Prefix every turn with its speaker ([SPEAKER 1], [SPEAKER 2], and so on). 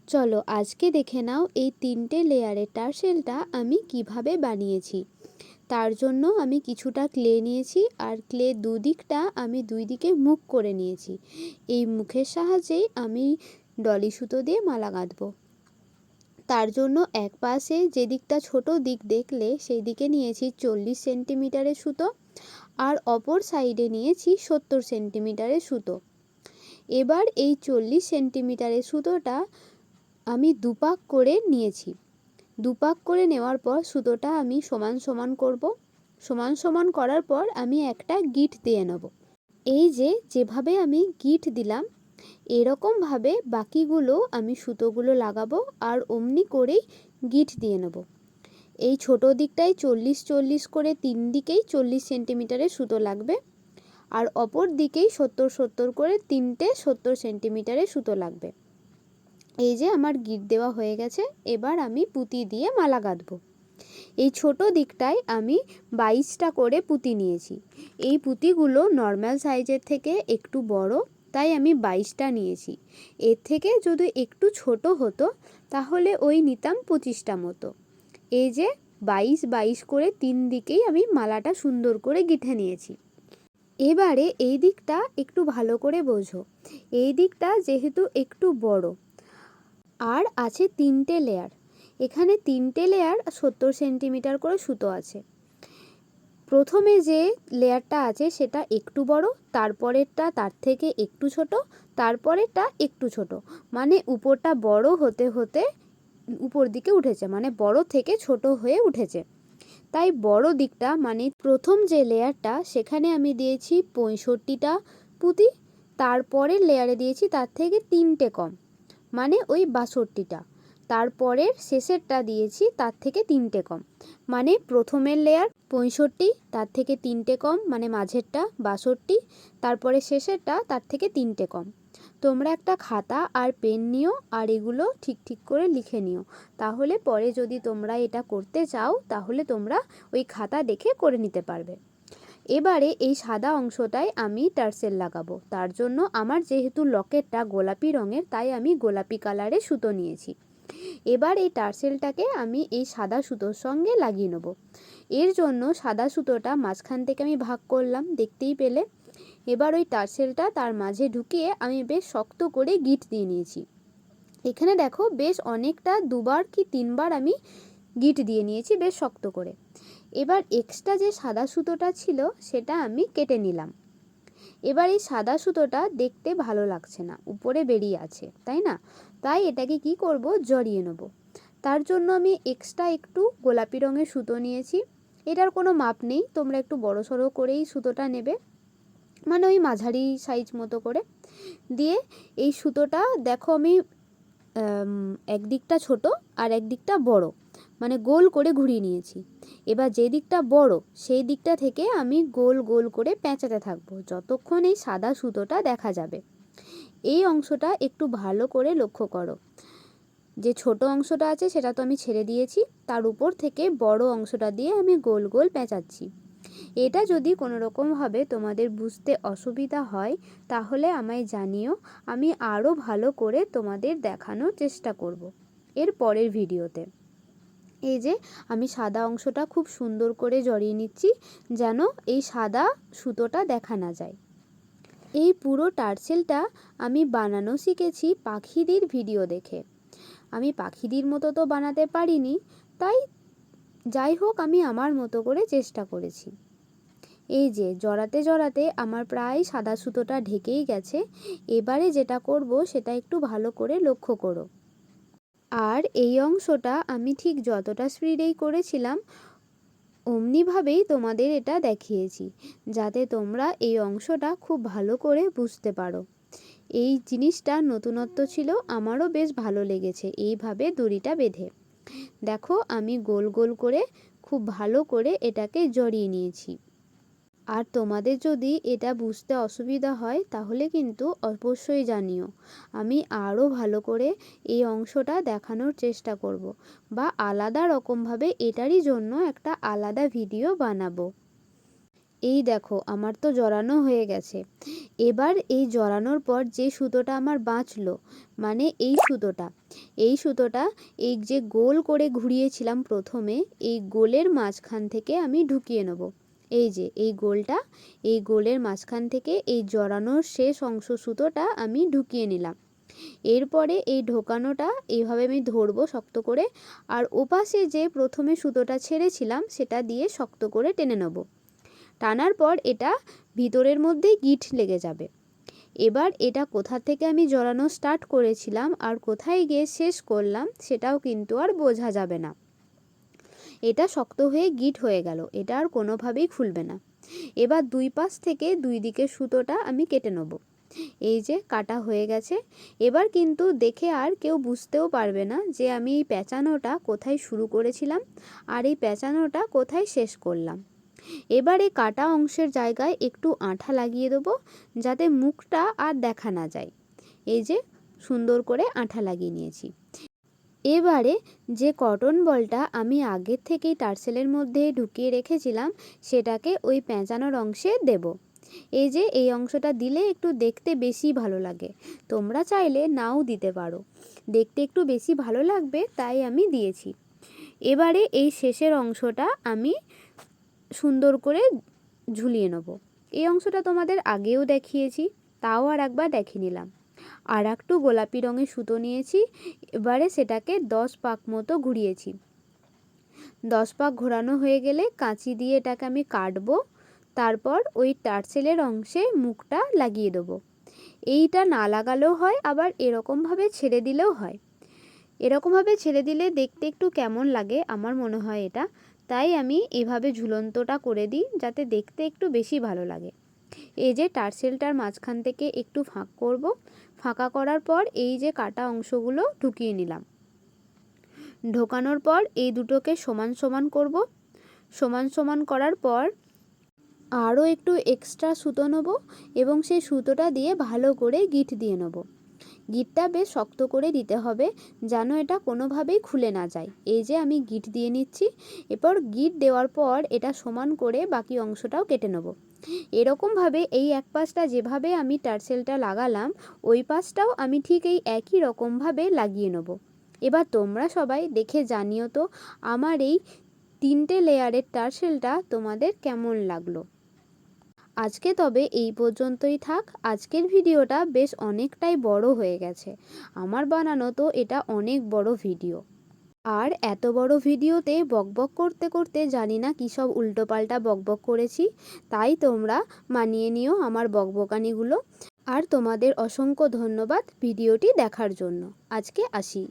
[SPEAKER 1] চলো আজকে দেখে নাও এই 3টে লেয়ারের টার্সেলটা আমি কিভাবে বানিয়েছি। তার জন্য আমি কিছুটা ক্লে নিয়েছি আর ক্লে দুদিকটা আমি দুই দিকে মুখ করে নিয়েছি। এই মুখের সাহায্যেই আমি ডলি সুতো দিয়ে মালা গাঁথবো। তার জন্য এক পাশে যে দিকটা ছোট দিক দেখলে সেই দিকে নিয়েছি 40 সেন্টিমিটারের সুতো আর অপর সাইডে নিয়েছি 70 সেন্টিমিটারের সুতো। এবার এই 40 সেন্টিমিটারের সুতোটা আমি দুপাক করে নিয়েছি। দুপাক করে নেওয়ার পর সুতোটা আমি সমান সমান করব। সমান সমান করার পর আমি একটা গিঁট দিয়ে নেব। এই যেভাবে আমি গিঁট দিলাম এরকমভাবে বাকিগুলো আমি সুতোগুলো লাগাবো আর অমনি করেই গিঁট দিয়ে নেব। এই ছোট দিকটায় 40-40 করে তিন দিকেই 40 সেন্টিমিটারের সুতো লাগবে আর অপর দিকেই 70-70 করে তিনটে 70 সেন্টিমিটারের সুতো লাগবে। এই যে আমার গিঁট দেওয়া হয়ে গেছে। এবার আমি পুঁতি দিয়ে মালা গাঁথবো। এই ছোট দিকটায় আমি 22টা করে পুঁতি নিয়েছি। এই পুঁতিগুলো নর্মাল সাইজের থেকে একটু বড়, তাই আমি 22টা নিয়েছি। এর থেকে যদি একটু ছোট হতো তাহলে ওই নিতাম 25টা মতো। এই যে 22-22 করে তিন দিকেই আমি মালাটা সুন্দর করে গেঁথে নিয়েছি। এবারে এই দিকটা একটু ভালো করে বোঝো। এই দিকটা যেহেতু একটু বড় আর আছে 3টে লেয়ার, এখানে 3টে লেয়ার 70 সেন্টিমিটার করে সুতো আছে। প্রথমে যে লেয়ারটা আছে সেটা একটু বড়, তারপরেরটা তার থেকে একটু ছোট, তারপরেরটা একটু ছোট, মানে উপরটা বড় হতে হতে উপর দিকে উঠেছে, মানে বড় থেকে ছোট হয়ে উঠেছে। তাই বড় দিকটা মানে প্রথম যে লেয়ারটা সেখানে আমি দিয়েছি 65টা পুঁতি, তারপরের লেয়ারে দিয়েছি তার থেকে 3টে কম, মানে ওই 62টা, তারপরের শেষেরটা দিয়েছি তার থেকে 3টে কম, মানে প্রথমের লেয়ার 65, তার থেকে 3টে কম মানে মাঝেরটা 62, তারপরে শেষেরটা তার থেকে 3টে কম। তোমরা একটা খাতা আর পেন নিও আর এগুলো ঠিক ঠিক করে লিখে নিও, তাহলে পরে যদি তোমরা এটা করতে চাও তাহলে তোমরা ওই খাতা দেখে করে নিতে পারবে। এবারে এই সাদা অংশটায় আমি টার্সেল লাগাবো। তার জন্য আমার যেহেতু লকেটটা গোলাপি রঙের, তাই আমি গোলাপি কালারের সুতো নিয়েছি। এবার এই টার্সেলটাকে আমি এই সাদা সুতোর সঙ্গে লাগিয়ে নেব। এর জন্য সাদা সুতোটা মাঝখান থেকে আমি ভাগ করলাম, দেখতেই পেলে। এবার ওই টার্সেলটা তার মাঝে ঢুকিয়ে আমি বেশ শক্ত করে গিঁট দিয়ে নিয়েছি। এখানে দেখো বেশ অনেকটা 2বার কি 3বার আমি গিঁট দিয়ে নিয়েছি বেশ শক্ত করে। এবার এক্সট্রা যে সাদা সুতোটা ছিল সেটা আমি কেটে নিলাম। এবার এই সাদা সুতোটা দেখতে ভালো লাগছে না, উপরে বেরিয়ে আছে, তাই না? তাই এটাকে কি করব, জড়িয়ে নেব। তার জন্য আমি এক্সট্রা একটু গোলাপি রঙের সুতো নিয়েছি। এটার কোনো মাপ নেই, তোমরা একটু বড় সড়ো করেই সুতোটা নেবে, মানে ওই মাঝারি সাইজ মতো করে দিয়ে এই সুতোটা দেখো আমি একদিকটা ছোট আর একদিকটা বড়, মানে গোল করে ঘুরিয়ে নিয়েছি। এবার যে দিকটা বড় সেই দিকটা থেকে আমি গোল গোল করে পেঁচাতে থাকবো যতক্ষণ এই সাদা সুতোটা দেখা যাবে। এই অংশটা একটু ভালো করে লক্ষ্য করো। যে ছোট অংশটা আছে সেটা তো আমি ছেড়ে দিয়েছি, তার উপর থেকে বড় অংশটা দিয়ে আমি গোল গোল পেঁচাচ্ছি। এটা যদি কোনো রকমভাবে তোমাদের বুঝতে অসুবিধা হয় তাহলে আমায় জানিও, আমি আরও ভালো করে তোমাদের দেখানোর চেষ্টা করব এর পরের ভিডিওতে। এই যে আমি সাদা অংশটা খুব সুন্দর করে জড়িয়ে নিচ্ছি যেন এই সাদা সুতোটা দেখা না যায়। এই পুরো টার্সেলটা আমি বানানো শিখেছি পাখিদের ভিডিও দেখে। আমি পাখিদের মতো তো বানাতে পারিনি, তাই যাই হোক আমি আমার মতো করে চেষ্টা করেছি। এই যে জড়াতে জড়াতে আমার প্রায় সাদা সুতোটা ঢেকেই গেছে। এবারে যেটা করব সেটা একটু ভালো করে লক্ষ্য করো। আর এই অংশটা আমি ঠিক যতটা স্পিডেই করেছিলাম অমনিভাবেই তোমাদের এটা দেখিয়েছি, যাতে তোমরা এই অংশটা খুব ভালো করে বুঝতে পারো। এই জিনিসটা নতুনত্ব ছিল, আমারও বেশ ভালো লেগেছে এইভাবে দড়িটা বেঁধে। দেখো আমি গোল গোল করে খুব ভালো করে এটাকে জড়িয়ে নিয়েছি। আর তোমাদের যদি এটা বুঝতে অসুবিধা হয় তাহলে কিন্তু অবশ্যই জানিও, আমি আরও ভালো করে এই অংশটা দেখানোর চেষ্টা করব, বা আলাদা রকমভাবে এটারই জন্য একটা আলাদা ভিডিও বানাবো। এই দেখো আমার তো জড়ানো হয়ে গেছে। এবার এই জড়ানোর পর যে সুতোটা আমার বাঁচলো, মানে এই সুতোটা এই যে গোল করে ঘুরিয়েছিলাম প্রথমে, এই গোলের মাঝখান থেকে আমি ঢুকিয়ে নেব। এই যে এই গোলটা, এই গোলের মাঝখান থেকে এই জড়ানোর শেষ অংশ সুতোটা আমি ঢুকিয়ে নিলাম। এরপরে এই ঢোকানোটা এইভাবে আমি ধরবো শক্ত করে, আর ওপাশে যে প্রথমে সুতোটা ছেড়েছিলাম সেটা দিয়ে শক্ত করে টেনে নেব। টানার পর এটা ভিতরের মধ্যে গিঁট লেগে যাবে। এবার এটা কোথা থেকে আমি জড়ানো স্টার্ট করেছিলাম আর কোথায় গিয়ে শেষ করলাম সেটাও কিন্তু আর বোঝা যাবে না। এটা শক্ত হয়ে গিঁট হয়ে গেল, এটা আর কোনোভাবেই খুলবে না। এবার দুই পাশ থেকে দুই দিকের সুতোটা আমি কেটে নেব। এই যে কাটা হয়ে গেছে। এবার কিন্তু দেখে আর কেউ বুঝতেও পারবে না যে আমি এই পেঁচানোটা কোথায় শুরু করেছিলাম আর এই পেঁচানোটা কোথায় শেষ করলাম। এবার এই কাটা অংশের জায়গায় একটু আঠা লাগিয়ে দেবো, যাতে মুখটা আর দেখা না যায়। এই যে সুন্দর করে আঠা লাগিয়ে নিয়েছি। এবারে যে কটন বলটা আমি আগের থেকেই টার্সেলের মধ্যে ঢুকিয়ে রেখেছিলাম সেটাকে ওই পেঁচানোর অংশে দেব। এই যে এই অংশটা দিলে একটু দেখতে বেশি ভালো লাগে, তোমরা চাইলে নাও দিতে পারো, দেখতে একটু বেশি ভালো লাগবে তাই আমি দিয়েছি। এবারে এই শেষের অংশটা আমি সুন্দর করে ঝুলিয়ে নেব। এই অংশটা তোমাদের আগেও দেখিয়েছি, তাও আর একবার দেখিয়ে নিলাম। আর একটু গোলাপি রঙের সুতো নিয়েছি, এবারে সেটাকে 10 পাক মতো ঘুরিয়েছি। 10 পাক ঘোরানো হয়ে গেলে কাঁচি দিয়ে এটাকে আমি কাটবো, তারপর ওই টার্সেলের অংশে মুখটা লাগিয়ে দেবো। এইটা না লাগালেও হয়, আবার এরকমভাবে ছেড়ে দিলেও হয়। এরকমভাবে ছেড়ে দিলে দেখতে একটু কেমন লাগে আমার মনে হয় এটা, তাই আমি এভাবে ঝুলন্তটা করে দিই যাতে দেখতে একটু বেশি ভালো লাগে। এই যে টার্সেলটার মাঝখান থেকে একটু ফাঁক করব, ফাঁকা করার পর এই যে কাটা অংশগুলো ঢুকিয়ে নিলাম। ঢোকানোর পর এই দুটোকে সমান সমান করব। সমান সমান করার পর আরও একটু এক্সট্রা সুতো নেব এবং সেই সুতোটা দিয়ে ভালো করে গিঁট দিয়ে নেব। গিঁটটা বেশ শক্ত করে দিতে হবে যেন এটা কোনোভাবেই খুলে না যায়। এই যে আমি গিঁট দিয়ে নিচ্ছি। এরপর গিঁট দেওয়ার পর এটা সমান করে বাকি অংশটাও কেটে নেব। এরকমভাবে এই এক পাশটা যেভাবে আমি টার্সেলটা লাগালাম ওই পাশটাও আমি ঠিক এই একই রকমভাবে লাগিয়ে নেব। এবার তোমরা সবাই দেখে জানিও তো আমার এই 3টে লেয়ারের টার্সেলটা তোমাদের কেমন লাগলো। আজকে তবে এই পর্যন্তই থাক। আজকের ভিডিওটা বেশ অনেকটাই বড় হয়ে গেছে, আমার বানানো তো এটা অনেক বড় ভিডিও। আর এত বড় ভিডিওতে বকবক করতে করতে জানি না কী সব উল্টোপাল্টা বকবক করেছি, তাই তোমরা মানিয়ে নিও আমার বকবকানিগুলো। আর তোমাদের অসংখ্য ধন্যবাদ ভিডিওটি দেখার জন্য। আজকে আসি।